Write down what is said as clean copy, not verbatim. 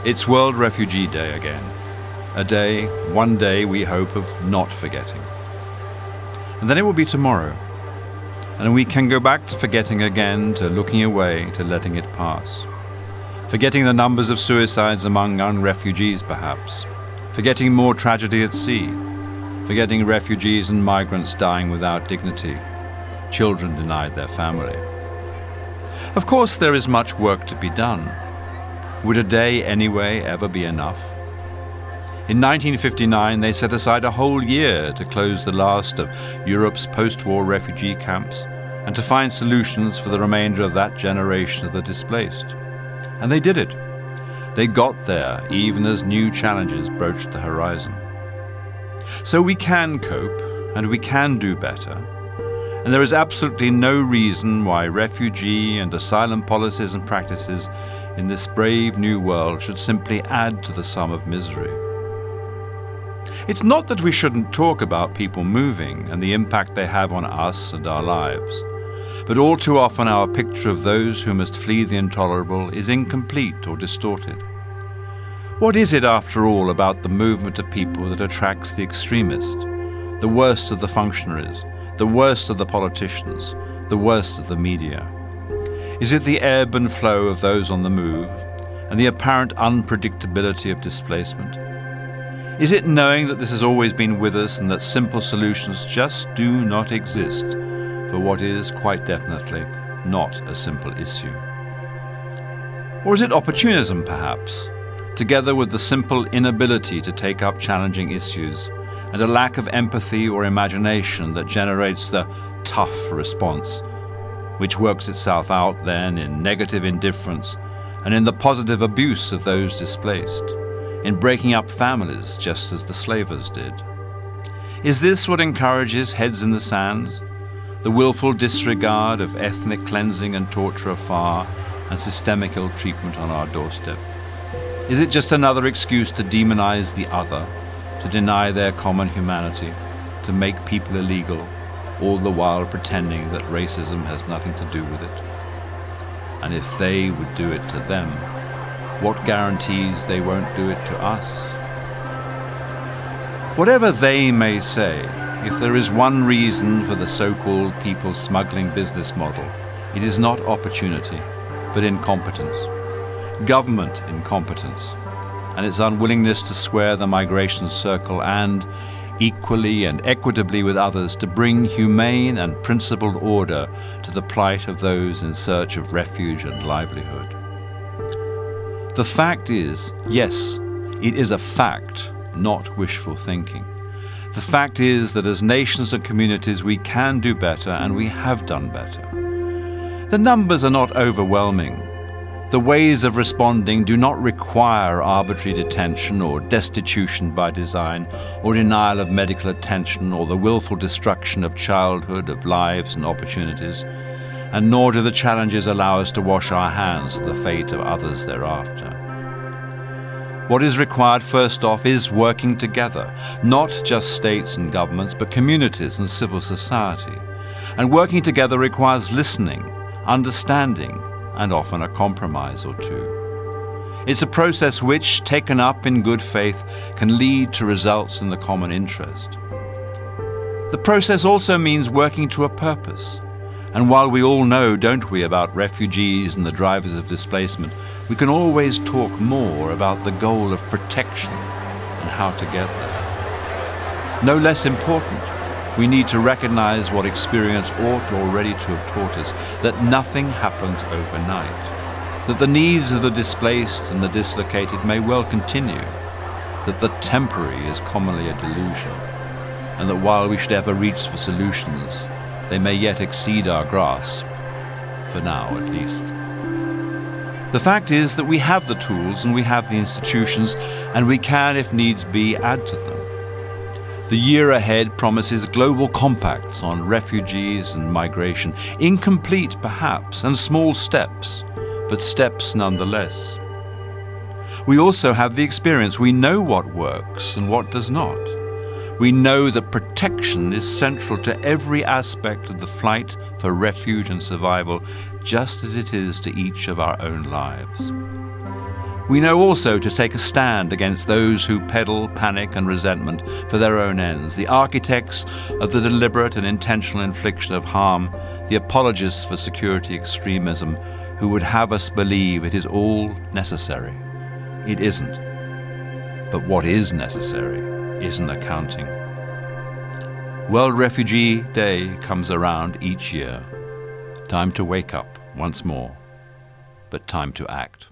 It's World Refugee Day again. A day, one day we hope of not forgetting. And then it will be tomorrow. And we can go back to forgetting again, to looking away, to letting it pass. Forgetting the numbers of suicides among young refugees, perhaps. Forgetting more tragedy at sea. Forgetting refugees and migrants dying without dignity. Children denied their family. Of course, there is much work to be done. Would a day anyway ever be enough? In 1959, they set aside a whole year to close the last of Europe's post-war refugee camps and to find solutions for the remainder of that generation of the displaced. And they did it. They got there, even as new challenges broached the horizon. So we can cope, and we can do better. And there is absolutely no reason why refugee and asylum policies and practices in this brave new world should simply add to the sum of misery. It's not that we shouldn't talk about people moving and the impact they have on us and our lives, but all too often our picture of those who must flee the intolerable is incomplete or distorted. What is it, after all, about the movement of people that attracts the extremist, the worst of the functionaries, the worst of the politicians, the worst of the media? Is it the ebb and flow of those on the move and the apparent unpredictability of displacement? Is it knowing that this has always been with us and that simple solutions just do not exist for what is quite definitely not a simple issue? Or is it opportunism, perhaps, together with the simple inability to take up challenging issues and a lack of empathy or imagination that generates the tough response, which works itself out then in negative indifference and in the positive abuse of those displaced, in breaking up families just as the slavers did? Is this what encourages heads in the sands, the willful disregard of ethnic cleansing and torture afar and systemic ill treatment on our doorstep? Is it just another excuse to demonize the other, to deny their common humanity, to make people illegal, all the while pretending that racism has nothing to do with it? And if they would do it to them, what guarantees they won't do it to us? Whatever they may say, if there is one reason for the so-called people smuggling business model, it is not opportunity, but incompetence. Government incompetence, and its unwillingness to square the migration circle and, equally and equitably with others, to bring humane and principled order to the plight of those in search of refuge and livelihood. The fact is, yes, it is a fact, not wishful thinking. The fact is that as nations and communities we can do better, and we have done better. The numbers are not overwhelming. The ways of responding do not require arbitrary detention or destitution by design, or denial of medical attention, or the willful destruction of childhood, of lives and opportunities, and nor do the challenges allow us to wash our hands of the fate of others thereafter. What is required first off is working together, not just states and governments, but communities and civil society. And working together requires listening, understanding, and often a compromise or two. It's a process which, taken up in good faith, can lead to results in the common interest. The process also means working to a purpose. And while we all know, don't we, about refugees and the drivers of displacement, we can always talk more about the goal of protection and how to get there. No less important, we need to recognize what experience ought already to have taught us, that nothing happens overnight, that the needs of the displaced and the dislocated may well continue, that the temporary is commonly a delusion, and that while we should ever reach for solutions, they may yet exceed our grasp, for now at least. The fact is that we have the tools and we have the institutions, and we can, if needs be, add to them. The year ahead promises global compacts on refugees and migration, incomplete perhaps, and small steps, but steps nonetheless. We also have the experience. We know what works and what does not. We know that protection is central to every aspect of the fight for refuge and survival, just as it is to each of our own lives. We know also to take a stand against those who peddle panic and resentment for their own ends, the architects of the deliberate and intentional infliction of harm, the apologists for security extremism, who would have us believe it is all necessary. It isn't. But what is necessary isn't accounting. World Refugee Day comes around each year. Time to wake up once more, but time to act.